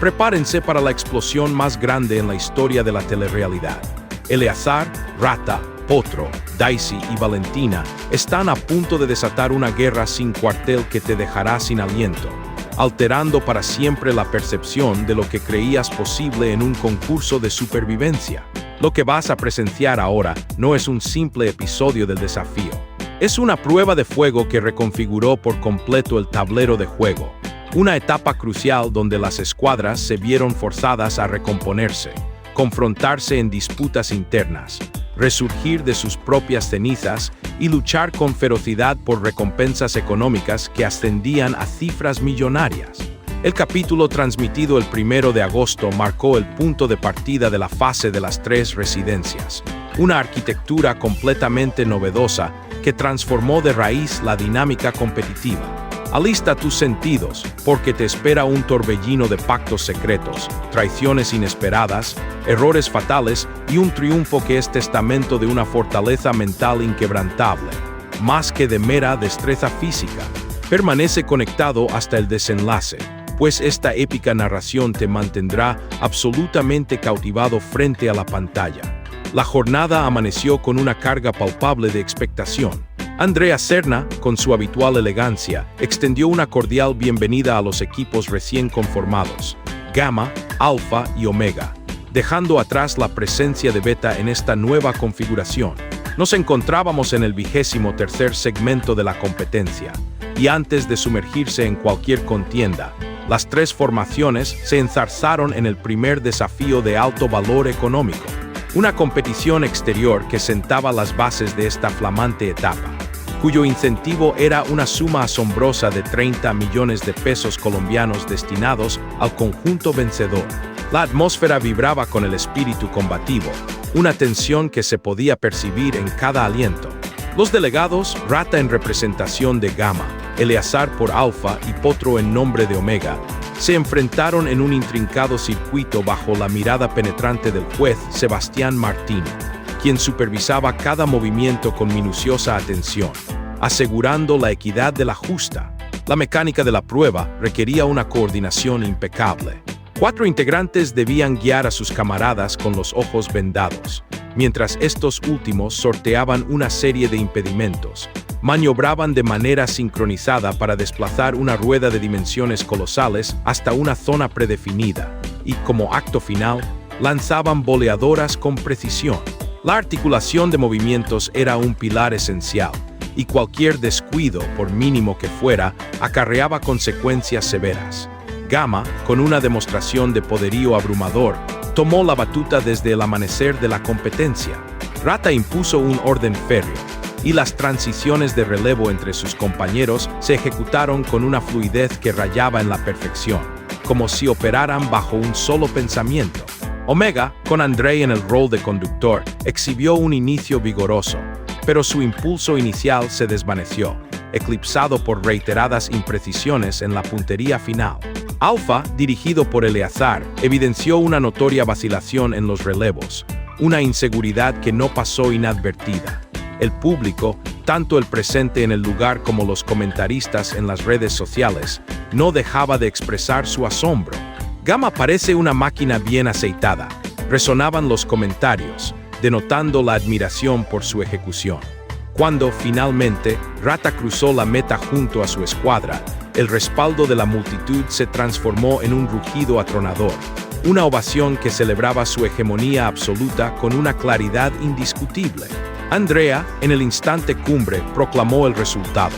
Prepárense para la explosión más grande en la historia de la telerrealidad. Eleazar, Rata, Potro, Daisy y Valentina están a punto de desatar una guerra sin cuartel que te dejará sin aliento, alterando para siempre la percepción de lo que creías posible en un concurso de supervivencia. Lo que vas a presenciar ahora no es un simple episodio del desafío. Es una prueba de fuego que reconfiguró por completo el tablero de juego. Una etapa crucial donde las escuadras se vieron forzadas a recomponerse, confrontarse en disputas internas, resurgir de sus propias cenizas y luchar con ferocidad por recompensas económicas que ascendían a cifras millonarias. El capítulo transmitido el 1 de agosto marcó el punto de partida de la fase de las 3 residencias, una arquitectura completamente novedosa que transformó de raíz la dinámica competitiva. Alista tus sentidos, porque te espera un torbellino de pactos secretos, traiciones inesperadas, errores fatales y un triunfo que es testamento de una fortaleza mental inquebrantable, más que de mera destreza física. Permanece conectado hasta el desenlace, pues esta épica narración te mantendrá absolutamente cautivado frente a la pantalla. La jornada amaneció con una carga palpable de expectación. Andrea Serna, con su habitual elegancia, extendió una cordial bienvenida a los equipos recién conformados, Gamma, Alpha y Omega, dejando atrás la presencia de Beta en esta nueva configuración. Nos encontrábamos en el 23º segmento de la competencia, y antes de sumergirse en cualquier contienda, las 3 formaciones se enzarzaron en el primer desafío de alto valor económico, una competición exterior que sentaba las bases de esta flamante etapa, cuyo incentivo era una suma asombrosa de 30 millones de pesos colombianos destinados al conjunto vencedor. La atmósfera vibraba con el espíritu combativo, una tensión que se podía percibir en cada aliento. Los delegados, Rata en representación de Gamma, Eleazar por Alpha y Potro en nombre de Omega, se enfrentaron en un intrincado circuito bajo la mirada penetrante del juez Sebastián Martín, quien supervisaba cada movimiento con minuciosa atención, asegurando la equidad de la justa. La mecánica de la prueba requería una coordinación impecable. 4 integrantes debían guiar a sus camaradas con los ojos vendados, mientras estos últimos sorteaban una serie de impedimentos, maniobraban de manera sincronizada para desplazar una rueda de dimensiones colosales hasta una zona predefinida, y como acto final, lanzaban boleadoras con precisión. La articulación de movimientos era un pilar esencial, y cualquier descuido, por mínimo que fuera, acarreaba consecuencias severas. Gamma, con una demostración de poderío abrumador, tomó la batuta desde el amanecer de la competencia. Rata impuso un orden férreo, y las transiciones de relevo entre sus compañeros se ejecutaron con una fluidez que rayaba en la perfección, como si operaran bajo un solo pensamiento. Omega, con Andrei en el rol de conductor, exhibió un inicio vigoroso, pero su impulso inicial se desvaneció, eclipsado por reiteradas imprecisiones en la puntería final. Alpha, dirigido por Eleazar, evidenció una notoria vacilación en los relevos, una inseguridad que no pasó inadvertida. El público, tanto el presente en el lugar como los comentaristas en las redes sociales, no dejaba de expresar su asombro. Gamma parece una máquina bien aceitada, resonaban los comentarios, denotando la admiración por su ejecución. Cuando, finalmente, Rata cruzó la meta junto a su escuadra, el respaldo de la multitud se transformó en un rugido atronador, una ovación que celebraba su hegemonía absoluta con una claridad indiscutible. Andrea, en el instante cumbre, proclamó el resultado.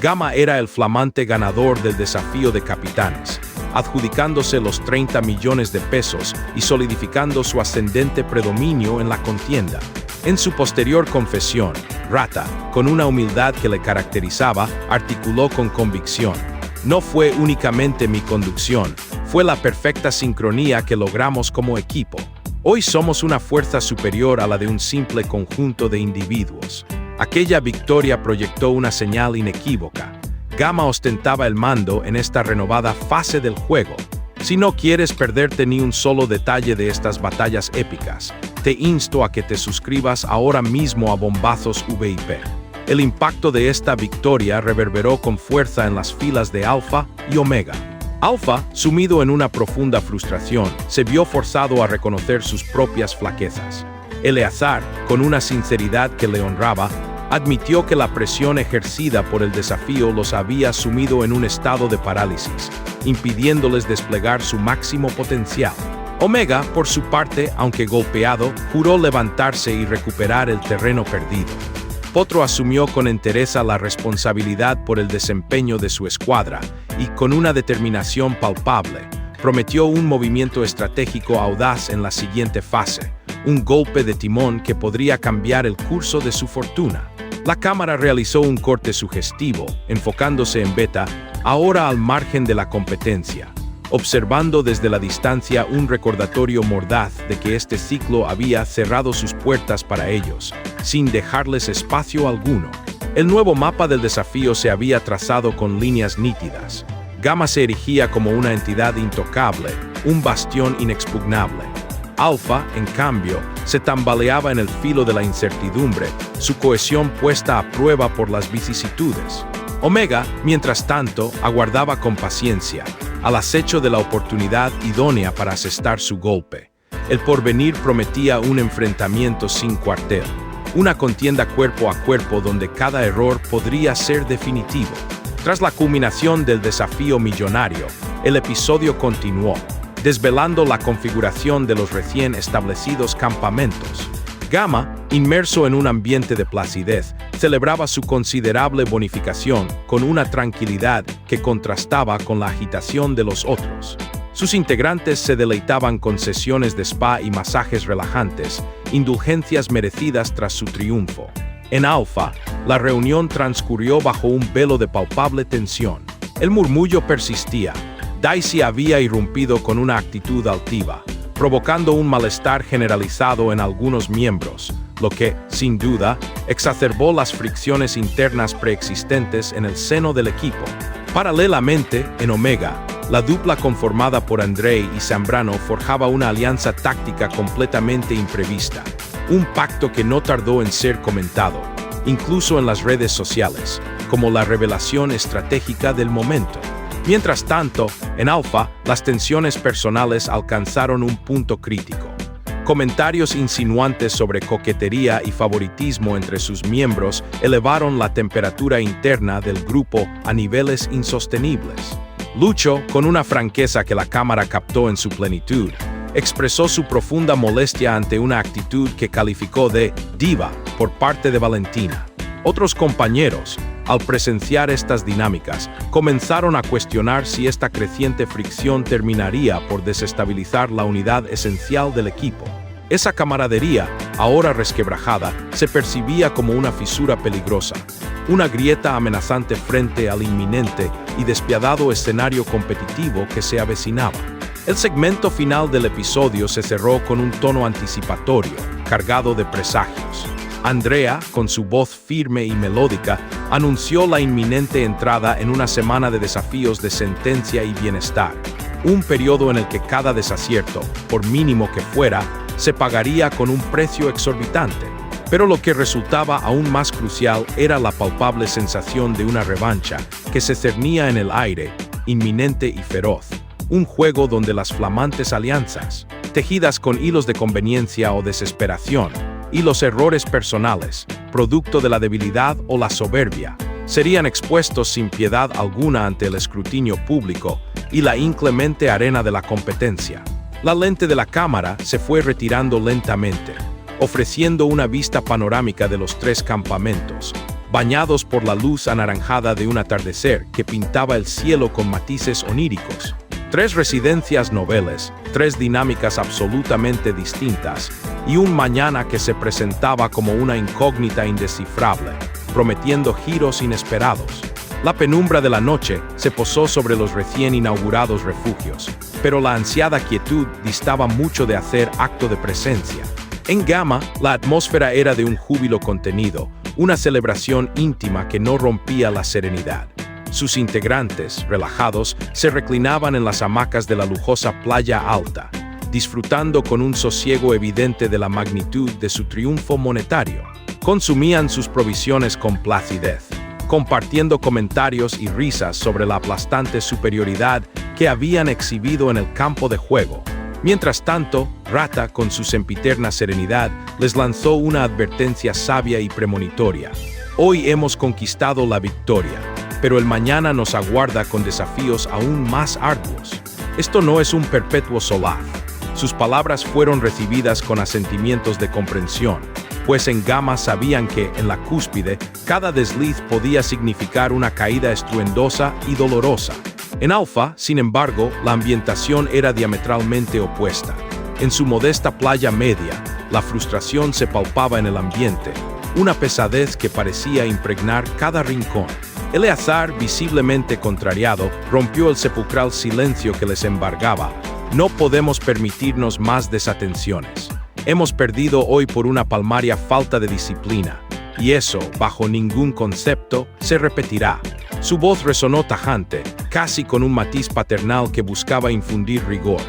Gamma era el flamante ganador del desafío de capitanes, adjudicándose los 30 millones de pesos y solidificando su ascendente predominio en la contienda. En su posterior confesión, Rata, con una humildad que le caracterizaba, articuló con convicción: "No fue únicamente mi conducción, fue la perfecta sincronía que logramos como equipo. Hoy somos una fuerza superior a la de un simple conjunto de individuos". Aquella victoria proyectó una señal inequívoca. Gamma ostentaba el mando en esta renovada fase del juego. Si no quieres perderte ni un solo detalle de estas batallas épicas, te insto a que te suscribas ahora mismo a Bombazos VIP. El impacto de esta victoria reverberó con fuerza en las filas de Alpha y Omega. Alpha, sumido en una profunda frustración, se vio forzado a reconocer sus propias flaquezas. Eleazar, con una sinceridad que le honraba, admitió que la presión ejercida por el desafío los había sumido en un estado de parálisis, impidiéndoles desplegar su máximo potencial. Omega, por su parte, aunque golpeado, juró levantarse y recuperar el terreno perdido. Potro asumió con entereza la responsabilidad por el desempeño de su escuadra y, con una determinación palpable, prometió un movimiento estratégico audaz en la siguiente fase, un golpe de timón que podría cambiar el curso de su fortuna. La cámara realizó un corte sugestivo, enfocándose en Beta, ahora al margen de la competencia, observando desde la distancia un recordatorio mordaz de que este ciclo había cerrado sus puertas para ellos, sin dejarles espacio alguno. El nuevo mapa del desafío se había trazado con líneas nítidas. Gamma se erigía como una entidad intocable, un bastión inexpugnable. Alpha, en cambio, se tambaleaba en el filo de la incertidumbre, su cohesión puesta a prueba por las vicisitudes. Omega, mientras tanto, aguardaba con paciencia, al acecho de la oportunidad idónea para asestar su golpe. El porvenir prometía un enfrentamiento sin cuartel, una contienda cuerpo a cuerpo donde cada error podría ser definitivo. Tras la culminación del desafío millonario, el episodio continuó, desvelando la configuración de los recién establecidos campamentos. Gamma, inmerso en un ambiente de placidez, celebraba su considerable bonificación con una tranquilidad que contrastaba con la agitación de los otros. Sus integrantes se deleitaban con sesiones de spa y masajes relajantes, indulgencias merecidas tras su triunfo. En Alpha, la reunión transcurrió bajo un velo de palpable tensión. El murmullo persistía. Daisy había irrumpido con una actitud altiva, provocando un malestar generalizado en algunos miembros, lo que, sin duda, exacerbó las fricciones internas preexistentes en el seno del equipo. Paralelamente, en Omega, la dupla conformada por Andrei y Zambrano forjaba una alianza táctica completamente imprevista, un pacto que no tardó en ser comentado, incluso en las redes sociales, como la revelación estratégica del momento. Mientras tanto, en Alpha, las tensiones personales alcanzaron un punto crítico. Comentarios insinuantes sobre coquetería y favoritismo entre sus miembros elevaron la temperatura interna del grupo a niveles insostenibles. Lucho, con una franqueza que la cámara captó en su plenitud, expresó su profunda molestia ante una actitud que calificó de diva por parte de Valentina. Otros compañeros, al presenciar estas dinámicas, comenzaron a cuestionar si esta creciente fricción terminaría por desestabilizar la unidad esencial del equipo. Esa camaradería, ahora resquebrajada, se percibía como una fisura peligrosa, una grieta amenazante frente al inminente y despiadado escenario competitivo que se avecinaba. El segmento final del episodio se cerró con un tono anticipatorio, cargado de presagios. Andrea, con su voz firme y melódica, anunció la inminente entrada en una semana de desafíos de sentencia y bienestar, un periodo en el que cada desacierto, por mínimo que fuera, se pagaría con un precio exorbitante. Pero lo que resultaba aún más crucial era la palpable sensación de una revancha que se cernía en el aire, inminente y feroz, un juego donde las flamantes alianzas, tejidas con hilos de conveniencia o desesperación, y los errores personales, producto de la debilidad o la soberbia, serían expuestos sin piedad alguna ante el escrutinio público y la inclemente arena de la competencia. La lente de la cámara se fue retirando lentamente, ofreciendo una vista panorámica de los tres campamentos, bañados por la luz anaranjada de un atardecer que pintaba el cielo con matices oníricos. Tres residencias noveles, tres dinámicas absolutamente distintas, y un mañana que se presentaba como una incógnita indescifrable, prometiendo giros inesperados. La penumbra de la noche se posó sobre los recién inaugurados refugios, pero la ansiada quietud distaba mucho de hacer acto de presencia. En Gamma, la atmósfera era de un júbilo contenido, una celebración íntima que no rompía la serenidad. Sus integrantes, relajados, se reclinaban en las hamacas de la lujosa playa alta, disfrutando con un sosiego evidente de la magnitud de su triunfo monetario. Consumían sus provisiones con placidez, compartiendo comentarios y risas sobre la aplastante superioridad que habían exhibido en el campo de juego. Mientras tanto, Rata, con su sempiterna serenidad, les lanzó una advertencia sabia y premonitoria. Hoy hemos conquistado la victoria, pero el mañana nos aguarda con desafíos aún más arduos. Esto no es un perpetuo solaz. Sus palabras fueron recibidas con asentimientos de comprensión, pues en Gamma sabían que, en la cúspide, cada desliz podía significar una caída estruendosa y dolorosa. En Alpha, sin embargo, la ambientación era diametralmente opuesta. En su modesta playa media, la frustración se palpaba en el ambiente, una pesadez que parecía impregnar cada rincón. Eleazar, visiblemente contrariado, rompió el sepulcral silencio que les embargaba. No podemos permitirnos más desatenciones. Hemos perdido hoy por una palmaria falta de disciplina, y eso, bajo ningún concepto, se repetirá. Su voz resonó tajante, casi con un matiz paternal que buscaba infundir rigor.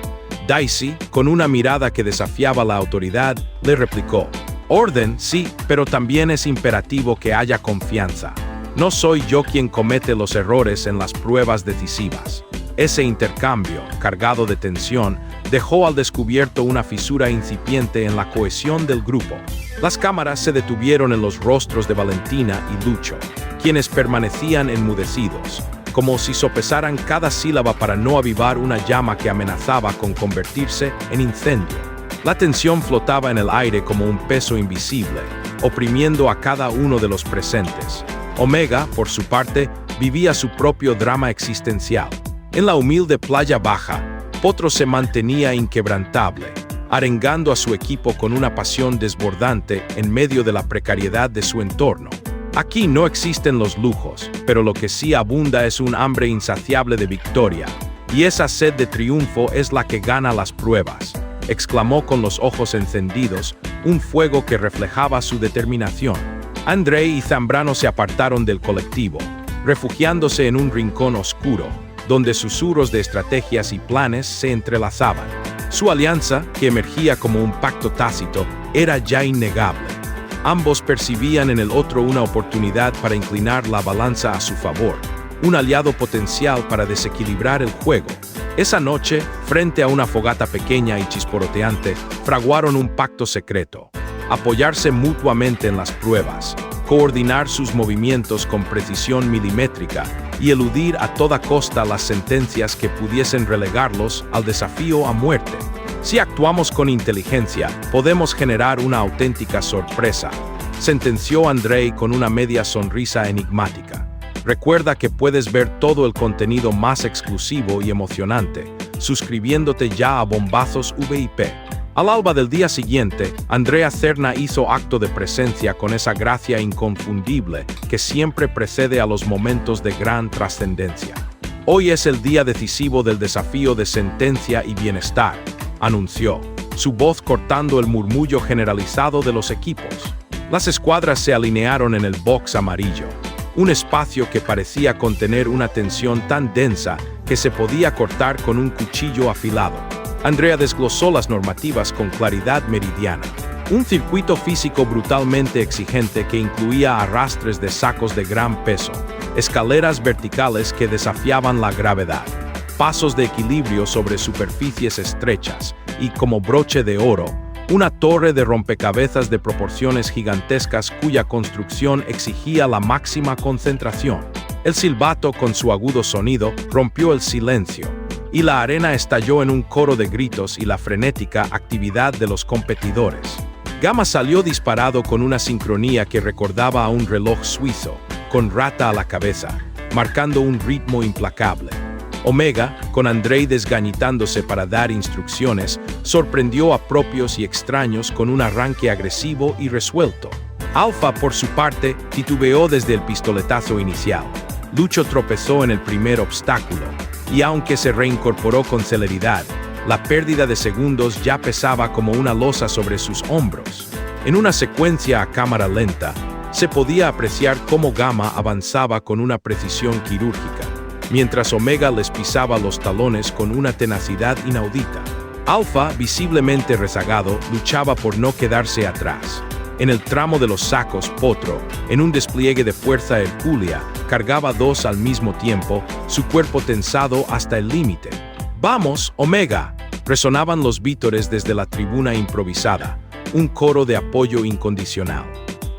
Daisy, con una mirada que desafiaba la autoridad, le replicó: «Orden, sí, pero también es imperativo que haya confianza. No soy yo quien comete los errores en las pruebas decisivas». Ese intercambio, cargado de tensión, dejó al descubierto una fisura incipiente en la cohesión del grupo. Las cámaras se detuvieron en los rostros de Valentina y Lucho, quienes permanecían enmudecidos, como si sopesaran cada sílaba para no avivar una llama que amenazaba con convertirse en incendio. La tensión flotaba en el aire como un peso invisible, oprimiendo a cada uno de los presentes. Omega, por su parte, vivía su propio drama existencial. En la humilde playa baja, Potro se mantenía inquebrantable, arengando a su equipo con una pasión desbordante en medio de la precariedad de su entorno. Aquí no existen los lujos, pero lo que sí abunda es un hambre insaciable de victoria, y esa sed de triunfo es la que gana las pruebas, exclamó con los ojos encendidos, un fuego que reflejaba su determinación. André y Zambrano se apartaron del colectivo, refugiándose en un rincón oscuro, donde susurros de estrategias y planes se entrelazaban. Su alianza, que emergía como un pacto tácito, era ya innegable. Ambos percibían en el otro una oportunidad para inclinar la balanza a su favor, un aliado potencial para desequilibrar el juego. Esa noche, frente a una fogata pequeña y chisporoteante, fraguaron un pacto secreto: apoyarse mutuamente en las pruebas, coordinar sus movimientos con precisión milimétrica y eludir a toda costa las sentencias que pudiesen relegarlos al desafío a muerte. Si actuamos con inteligencia, podemos generar una auténtica sorpresa, sentenció Andrei con una media sonrisa enigmática. Recuerda que puedes ver todo el contenido más exclusivo y emocionante, suscribiéndote ya a Bombazos VIP. Al alba del día siguiente, Andrea Cerna hizo acto de presencia con esa gracia inconfundible que siempre precede a los momentos de gran trascendencia. Hoy es el día decisivo del desafío de sentencia y bienestar, anunció, su voz cortando el murmullo generalizado de los equipos. Las escuadras se alinearon en el box amarillo, un espacio que parecía contener una tensión tan densa que se podía cortar con un cuchillo afilado. Andrea desglosó las normativas con claridad meridiana. Un circuito físico brutalmente exigente que incluía arrastres de sacos de gran peso, escaleras verticales que desafiaban la gravedad, pasos de equilibrio sobre superficies estrechas y, como broche de oro, una torre de rompecabezas de proporciones gigantescas cuya construcción exigía la máxima concentración. El silbato, con su agudo sonido, rompió el silencio, y la arena estalló en un coro de gritos y la frenética actividad de los competidores. Gamma salió disparado con una sincronía que recordaba a un reloj suizo, con Rata a la cabeza, marcando un ritmo implacable. Omega, con Andrei desgañitándose para dar instrucciones, sorprendió a propios y extraños con un arranque agresivo y resuelto. Alpha, por su parte, titubeó desde el pistoletazo inicial. Lucho tropezó en el primer obstáculo, y aunque se reincorporó con celeridad, la pérdida de segundos ya pesaba como una losa sobre sus hombros. En una secuencia a cámara lenta, se podía apreciar cómo Gamma avanzaba con una precisión quirúrgica, mientras Omega les pisaba los talones con una tenacidad inaudita. Alpha, visiblemente rezagado, luchaba por no quedarse atrás. En el tramo de los sacos, Potro, en un despliegue de fuerza hercúlea, cargaba dos al mismo tiempo, su cuerpo tensado hasta el límite. ¡Vamos, Omega! Resonaban los vítores desde la tribuna improvisada, un coro de apoyo incondicional.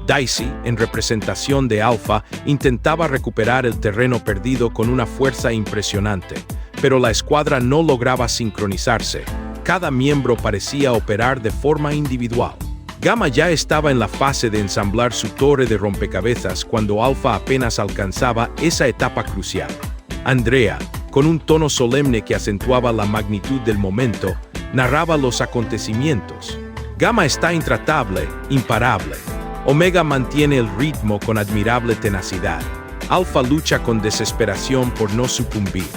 Daisy, en representación de Alpha, intentaba recuperar el terreno perdido con una fuerza impresionante, pero la escuadra no lograba sincronizarse. Cada miembro parecía operar de forma individual. Gamma ya estaba en la fase de ensamblar su torre de rompecabezas cuando Alpha apenas alcanzaba esa etapa crucial. Andrea, con un tono solemne que acentuaba la magnitud del momento, narraba los acontecimientos. Gamma está intratable, imparable. Omega mantiene el ritmo con admirable tenacidad. Alpha lucha con desesperación por no sucumbir.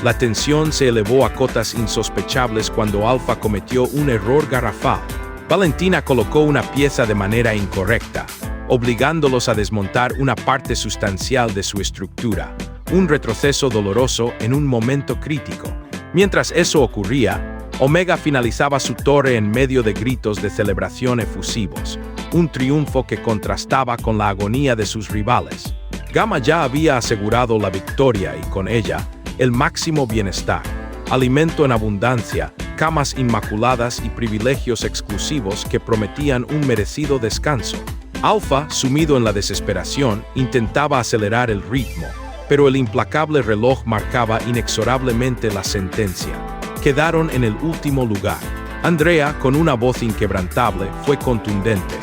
La tensión se elevó a cotas insospechables cuando Alpha cometió un error garrafal. Valentina colocó una pieza de manera incorrecta, obligándolos a desmontar una parte sustancial de su estructura, un retroceso doloroso en un momento crítico. Mientras eso ocurría, Omega finalizaba su torre en medio de gritos de celebración efusivos, un triunfo que contrastaba con la agonía de sus rivales. Gamma ya había asegurado la victoria y con ella, el máximo bienestar, alimento en abundancia, camas inmaculadas y privilegios exclusivos que prometían un merecido descanso. Alpha, sumido en la desesperación, intentaba acelerar el ritmo, pero el implacable reloj marcaba inexorablemente la sentencia. Quedaron en el último lugar. Andrea, con una voz inquebrantable, fue contundente.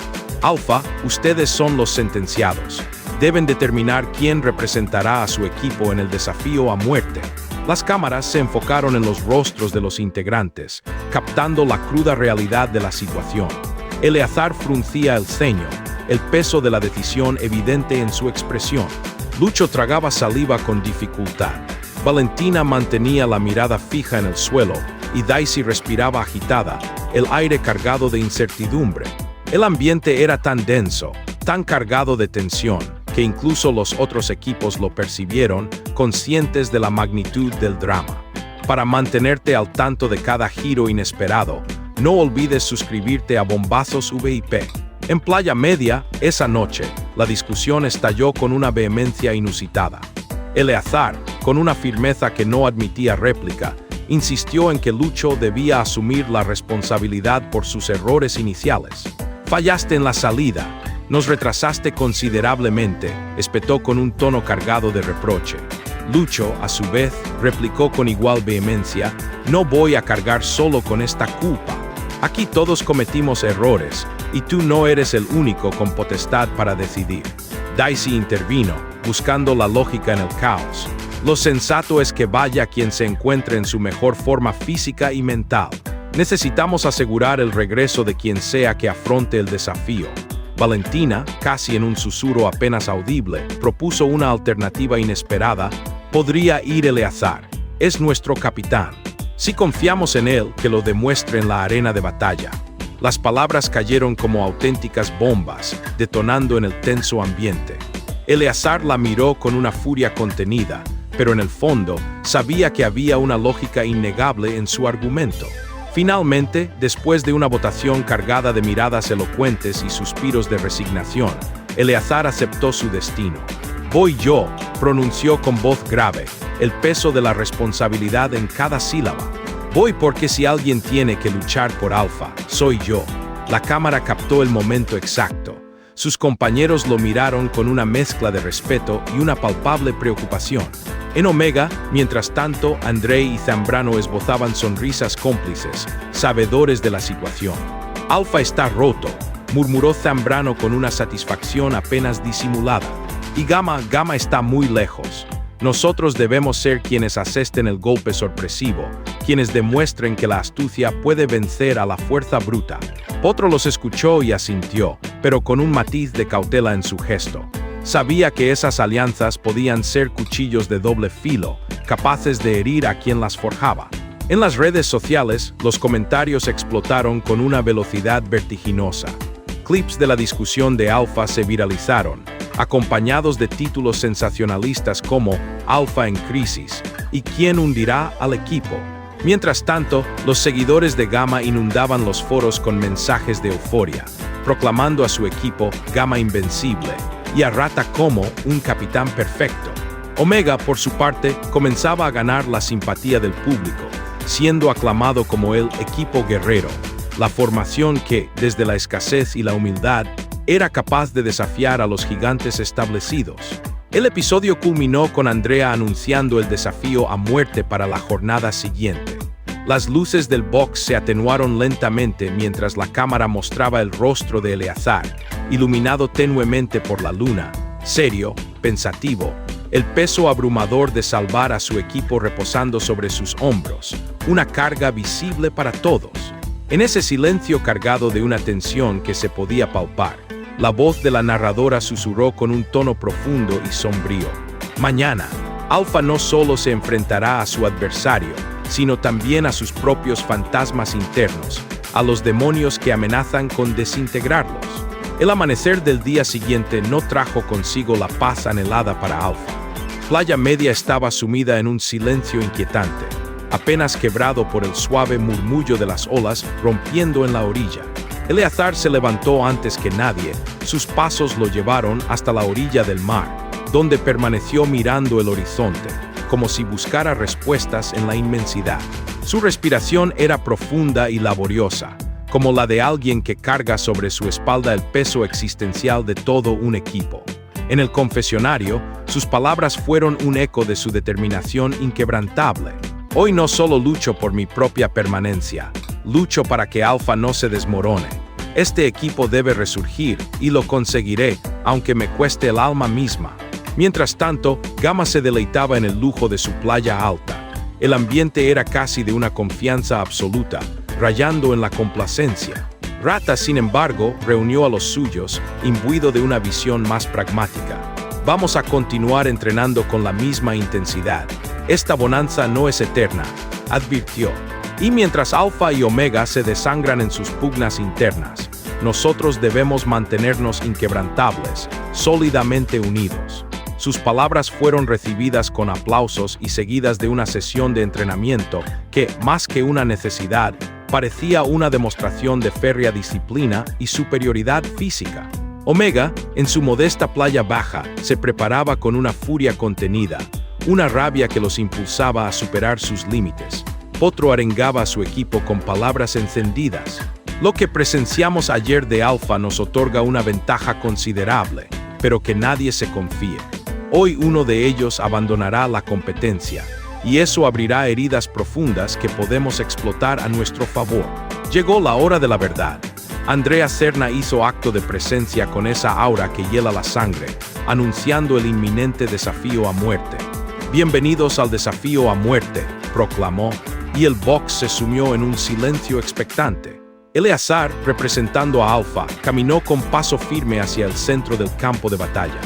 Alpha, ustedes son los sentenciados. Deben determinar quién representará a su equipo en el desafío a muerte. Las cámaras se enfocaron en los rostros de los integrantes, captando la cruda realidad de la situación. Eleazar fruncía el ceño, el peso de la decisión evidente en su expresión. Lucho tragaba saliva con dificultad. Valentina mantenía la mirada fija en el suelo, y Daisy respiraba agitada, el aire cargado de incertidumbre. El ambiente era tan denso, tan cargado de tensión, que incluso los otros equipos lo percibieron, conscientes de la magnitud del drama. Para mantenerte al tanto de cada giro inesperado, no olvides suscribirte a Bombazos VIP. En Playa Media, esa noche, la discusión estalló con una vehemencia inusitada. Eleazar, con una firmeza que no admitía réplica, insistió en que Lucho debía asumir la responsabilidad por sus errores iniciales. Fallaste en la salida, nos retrasaste considerablemente, espetó con un tono cargado de reproche. Lucho, a su vez, replicó con igual vehemencia, no voy a cargar solo con esta culpa. Aquí todos cometimos errores, y tú no eres el único con potestad para decidir. Daisy intervino, buscando la lógica en el caos. Lo sensato es que vaya quien se encuentre en su mejor forma física y mental. Necesitamos asegurar el regreso de quien sea que afronte el desafío. Valentina, casi en un susurro apenas audible, propuso una alternativa inesperada. Podría ir Eleazar. Es nuestro capitán. Si confiamos en él, que lo demuestre en la arena de batalla. Las palabras cayeron como auténticas bombas, detonando en el tenso ambiente. Eleazar la miró con una furia contenida, pero en el fondo sabía que había una lógica innegable en su argumento. Finalmente, después de una votación cargada de miradas elocuentes y suspiros de resignación, Eleazar aceptó su destino. Voy yo, pronunció con voz grave, el peso de la responsabilidad en cada sílaba. Voy porque si alguien tiene que luchar por Alpha, soy yo. La cámara captó el momento exacto. Sus compañeros lo miraron con una mezcla de respeto y una palpable preocupación. En Omega, mientras tanto, Andrei y Zambrano esbozaban sonrisas cómplices, sabedores de la situación. Alpha está roto, murmuró Zambrano con una satisfacción apenas disimulada. Y Gamma está muy lejos. Nosotros debemos ser quienes asesten el golpe sorpresivo, quienes demuestren que la astucia puede vencer a la fuerza bruta. Potro los escuchó y asintió, pero con un matiz de cautela en su gesto. Sabía que esas alianzas podían ser cuchillos de doble filo, capaces de herir a quien las forjaba. En las redes sociales, los comentarios explotaron con una velocidad vertiginosa. Clips de la discusión de Alpha se viralizaron, acompañados de títulos sensacionalistas como Alpha en crisis y ¿quién hundirá al equipo? Mientras tanto, los seguidores de Gamma inundaban los foros con mensajes de euforia. proclamando a su equipo Gamma invencible y a Rata como un capitán perfecto. Omega, por su parte, comenzaba a ganar la simpatía del público, siendo aclamado como el equipo guerrero, la formación que, desde la escasez y la humildad, era capaz de desafiar a los gigantes establecidos. El episodio culminó con Andrea anunciando el desafío a muerte para la jornada siguiente. Las luces del box se atenuaron lentamente mientras la cámara mostraba el rostro de Eleazar, iluminado tenuemente por la luna, serio, pensativo, el peso abrumador de salvar a su equipo reposando sobre sus hombros, una carga visible para todos. En ese silencio cargado de una tensión que se podía palpar, la voz de la narradora susurró con un tono profundo y sombrío. Mañana, Alpha no solo se enfrentará a su adversario, sino también a sus propios fantasmas internos, a los demonios que amenazan con desintegrarlos. El amanecer del día siguiente no trajo consigo la paz anhelada para Alpha. Playa Media estaba sumida en un silencio inquietante, apenas quebrado por el suave murmullo de las olas rompiendo en la orilla. Eleazar se levantó antes que nadie, sus pasos lo llevaron hasta la orilla del mar, donde permaneció mirando el horizonte, como si buscara respuestas en la inmensidad. Su respiración era profunda y laboriosa, como la de alguien que carga sobre su espalda el peso existencial de todo un equipo. En el confesionario, sus palabras fueron un eco de su determinación inquebrantable. Hoy no solo lucho por mi propia permanencia, lucho para que Alpha no se desmorone. Este equipo debe resurgir, y lo conseguiré, aunque me cueste el alma misma. Mientras tanto, Gamma se deleitaba en el lujo de su playa alta. El ambiente era casi de una confianza absoluta, rayando en la complacencia. Rata, sin embargo, reunió a los suyos, imbuido de una visión más pragmática. Vamos a continuar entrenando con la misma intensidad. Esta bonanza no es eterna, advirtió. Y mientras Alpha y Omega se desangran en sus pugnas internas, nosotros debemos mantenernos inquebrantables, sólidamente unidos. Sus palabras fueron recibidas con aplausos y seguidas de una sesión de entrenamiento que, más que una necesidad, parecía una demostración de férrea disciplina y superioridad física. Omega, en su modesta playa baja, se preparaba con una furia contenida, una rabia que los impulsaba a superar sus límites. Potro arengaba a su equipo con palabras encendidas. Lo que presenciamos ayer de Alpha nos otorga una ventaja considerable, pero que nadie se confíe. Hoy uno de ellos abandonará la competencia, y eso abrirá heridas profundas que podemos explotar a nuestro favor. Llegó la hora de la verdad. Andrea Serna hizo acto de presencia con esa aura que hiela la sangre, anunciando el inminente desafío a muerte. Bienvenidos al desafío a muerte, proclamó, y el box se sumió en un silencio expectante. Eleazar, representando a Alpha, caminó con paso firme hacia el centro del campo de batalla.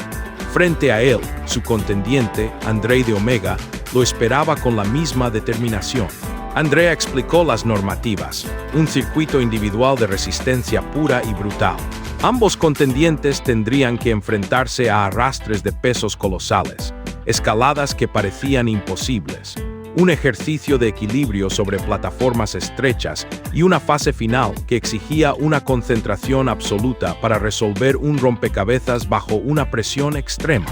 Frente a él, su contendiente, Andrei de Omega, lo esperaba con la misma determinación. Andrea explicó las normativas, un circuito individual de resistencia pura y brutal. Ambos contendientes tendrían que enfrentarse a arrastres de pesos colosales, escaladas que parecían imposibles, un ejercicio de equilibrio sobre plataformas estrechas y una fase final que exigía una concentración absoluta para resolver un rompecabezas bajo una presión extrema.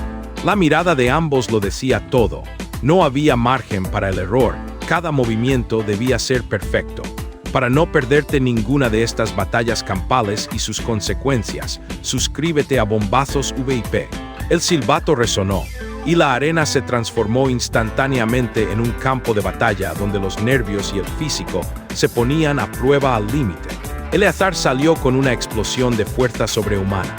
La mirada de ambos lo decía todo. No había margen para el error, cada movimiento debía ser perfecto. Para no perderte ninguna de estas batallas campales y sus consecuencias, suscríbete a Bombazos VIP. El silbato resonó, y la arena se transformó instantáneamente en un campo de batalla donde los nervios y el físico se ponían a prueba al límite. Eleazar salió con una explosión de fuerza sobrehumana.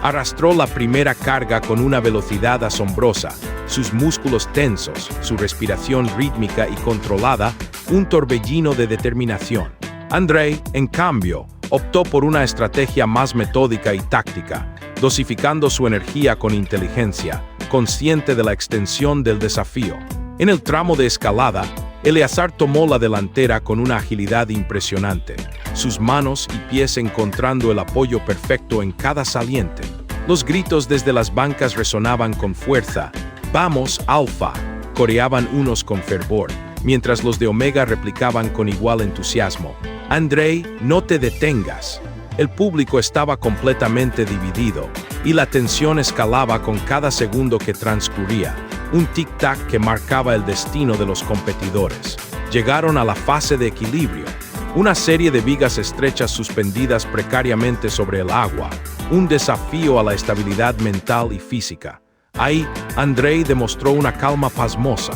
Arrastró la primera carga con una velocidad asombrosa, sus músculos tensos, su respiración rítmica y controlada, un torbellino de determinación. Andrei, en cambio, optó por una estrategia más metódica y táctica, dosificando su energía con inteligencia, consciente de la extensión del desafío. En el tramo de escalada, Eleazar tomó la delantera con una agilidad impresionante, sus manos y pies encontrando el apoyo perfecto en cada saliente. Los gritos desde las bancas resonaban con fuerza. «¡Vamos, Alpha!», coreaban unos con fervor, mientras los de Omega replicaban con igual entusiasmo. «Andrei, no te detengas». El público estaba completamente dividido, y la tensión escalaba con cada segundo que transcurría, un tic-tac que marcaba el destino de los competidores. Llegaron a la fase de equilibrio, una serie de vigas estrechas suspendidas precariamente sobre el agua, un desafío a la estabilidad mental y física. Ahí, Andrei demostró una calma pasmosa.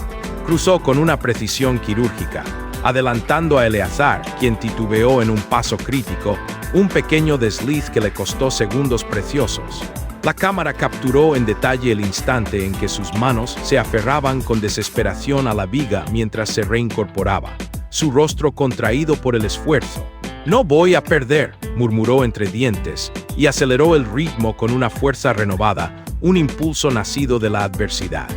Cruzó con una precisión quirúrgica, adelantando a Eleazar, quien titubeó en un paso crítico, un pequeño desliz que le costó segundos preciosos. La cámara capturó en detalle el instante en que sus manos se aferraban con desesperación a la viga mientras se reincorporaba, su rostro contraído por el esfuerzo. «No voy a perder», murmuró entre dientes, y aceleró el ritmo con una fuerza renovada, un impulso nacido de la adversidad.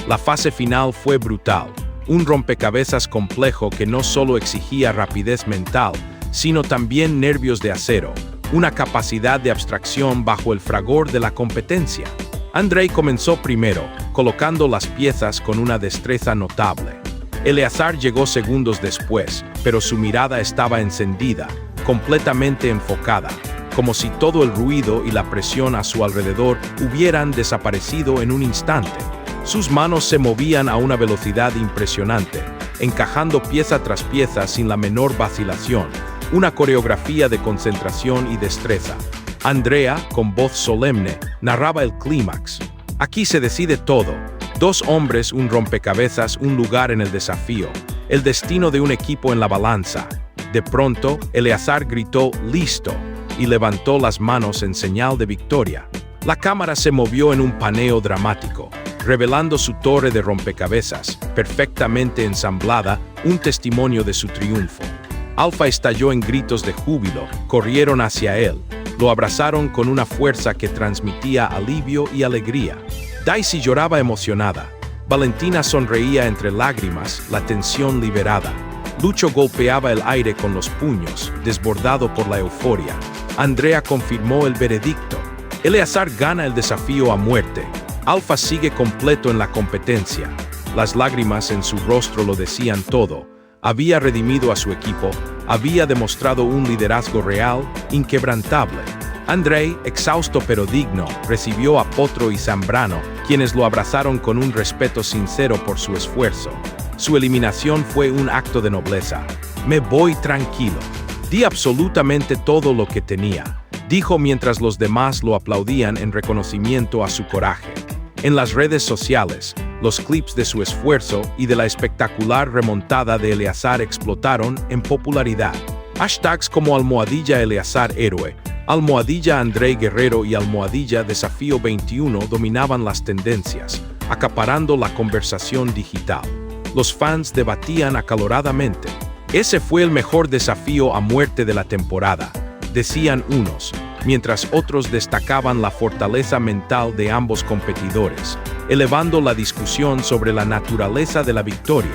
La fase final fue brutal, un rompecabezas complejo que no solo exigía rapidez mental, sino también nervios de acero, una capacidad de abstracción bajo el fragor de la competencia. Andrei comenzó primero, colocando las piezas con una destreza notable. Eleazar llegó segundos después, pero su mirada estaba encendida, completamente enfocada, como si todo el ruido y la presión a su alrededor hubieran desaparecido en un instante. Sus manos se movían a una velocidad impresionante, encajando pieza tras pieza sin la menor vacilación, una coreografía de concentración y destreza. Andrea, con voz solemne, narraba el clímax. Aquí se decide todo. 2 hombres, un rompecabezas, un lugar en el desafío, el destino de un equipo en la balanza. De pronto, Eleazar gritó «¡Listo!» y levantó las manos en señal de victoria. La cámara se movió en un paneo dramático, revelando su torre de rompecabezas, perfectamente ensamblada, un testimonio de su triunfo. Alfa estalló en gritos de júbilo, corrieron hacia él, lo abrazaron con una fuerza que transmitía alivio y alegría. Daisy lloraba emocionada, Valentina sonreía entre lágrimas, la tensión liberada. Lucho golpeaba el aire con los puños, desbordado por la euforia. Andrea confirmó el veredicto. Eleazar gana el desafío a muerte. Alfa sigue completo en la competencia. Las lágrimas en su rostro lo decían todo. Había redimido a su equipo, había demostrado un liderazgo real, inquebrantable. Andrei, exhausto pero digno, recibió a Potro y Zambrano, quienes lo abrazaron con un respeto sincero por su esfuerzo. Su eliminación fue un acto de nobleza. «Me voy tranquilo. Di absolutamente todo lo que tenía», dijo mientras los demás lo aplaudían en reconocimiento a su coraje. En las redes sociales, los clips de su esfuerzo y de la espectacular remontada de Eleazar explotaron en popularidad. Hashtags como almohadilla Eleazar héroe, almohadilla Andrei Guerrero y almohadilla Desafío 21 dominaban las tendencias, acaparando la conversación digital. Los fans debatían acaloradamente. «Ese fue el mejor desafío a muerte de la temporada», decían unos, mientras otros destacaban la fortaleza mental de ambos competidores, elevando la discusión sobre la naturaleza de la victoria.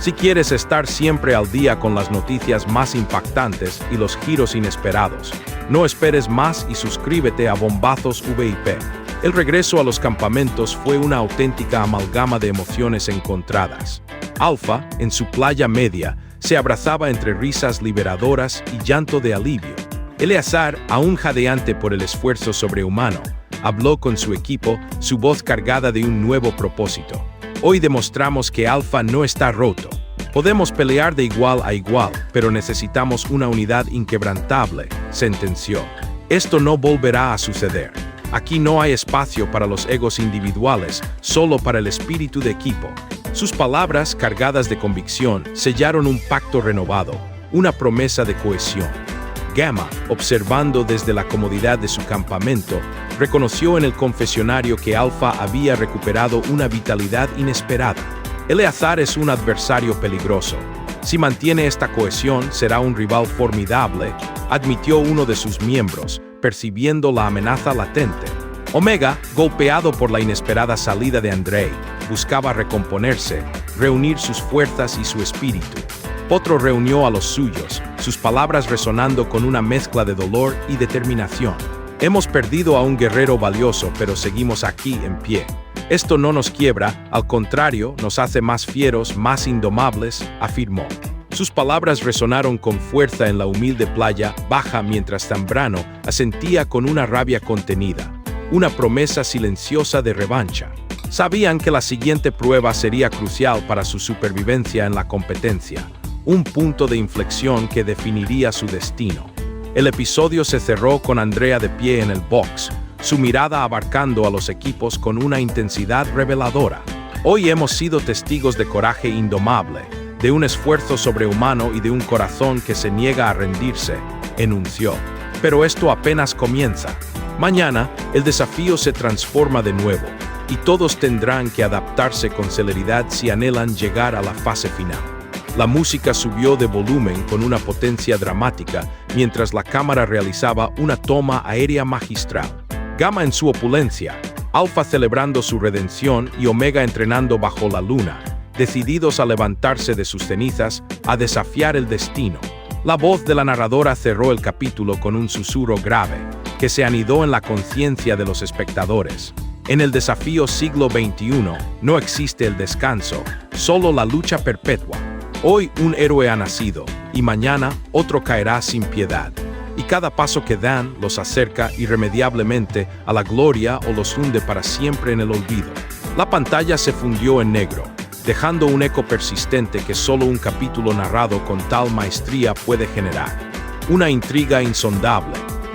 Si quieres estar siempre al día con las noticias más impactantes y los giros inesperados, no esperes más y suscríbete a Bombazos VIP. El regreso a los campamentos fue una auténtica amalgama de emociones encontradas. Alfa, en su playa media, se abrazaba entre risas liberadoras y llanto de alivio. Eleazar, aún jadeante por el esfuerzo sobrehumano, habló con su equipo, su voz cargada de un nuevo propósito. «Hoy demostramos que Alfa no está roto. Podemos pelear de igual a igual, pero necesitamos una unidad inquebrantable», sentenció. «Esto no volverá a suceder. Aquí no hay espacio para los egos individuales, solo para el espíritu de equipo». Sus palabras, cargadas de convicción, sellaron un pacto renovado, una promesa de cohesión. Gamma, observando desde la comodidad de su campamento, reconoció en el confesionario que Alfa había recuperado una vitalidad inesperada. Eleazar es un adversario peligroso. Si mantiene esta cohesión, será un rival formidable, admitió uno de sus miembros, percibiendo la amenaza latente. Omega, golpeado por la inesperada salida de Andrei, buscaba recomponerse, reunir sus fuerzas y su espíritu. Potro reunió a los suyos, sus palabras resonando con una mezcla de dolor y determinación. «Hemos perdido a un guerrero valioso, pero seguimos aquí en pie. Esto no nos quiebra, al contrario, nos hace más fieros, más indomables», afirmó. Sus palabras resonaron con fuerza en la humilde playa baja mientras Zambrano asentía con una rabia contenida, una promesa silenciosa de revancha. Sabían que la siguiente prueba sería crucial para su supervivencia en la competencia, un punto de inflexión que definiría su destino. El episodio se cerró con Andrea de pie en el box, su mirada abarcando a los equipos con una intensidad reveladora. Hoy hemos sido testigos de coraje indomable, de un esfuerzo sobrehumano y de un corazón que se niega a rendirse, enunció. Pero esto apenas comienza. Mañana, el desafío se transforma de nuevo, y todos tendrán que adaptarse con celeridad si anhelan llegar a la fase final. La música subió de volumen con una potencia dramática mientras la cámara realizaba una toma aérea magistral. Gamma en su opulencia, Alpha celebrando su redención y Omega entrenando bajo la luna, decididos a levantarse de sus cenizas, a desafiar el destino. La voz de la narradora cerró el capítulo con un susurro grave, que se anidó en la conciencia de los espectadores. En el desafío siglo XXI no existe el descanso, solo la lucha perpetua. Hoy un héroe ha nacido, y mañana otro caerá sin piedad. Y cada paso que dan los acerca irremediablemente a la gloria o los hunde para siempre en el olvido. La pantalla se fundió en negro, dejando un eco persistente que solo un capítulo narrado con tal maestría puede generar. Una intriga insondable,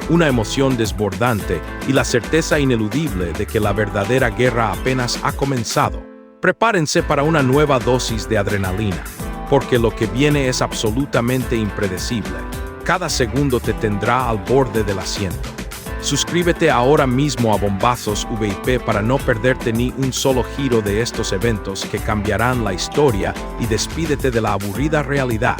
una emoción desbordante y la certeza ineludible de que la verdadera guerra apenas ha comenzado. Prepárense para una nueva dosis de adrenalina, porque lo que viene es absolutamente impredecible. Cada segundo te tendrá al borde del asiento. Suscríbete ahora mismo a Bombazos VIP para no perderte ni un solo giro de estos eventos que cambiarán la historia y despídete de la aburrida realidad.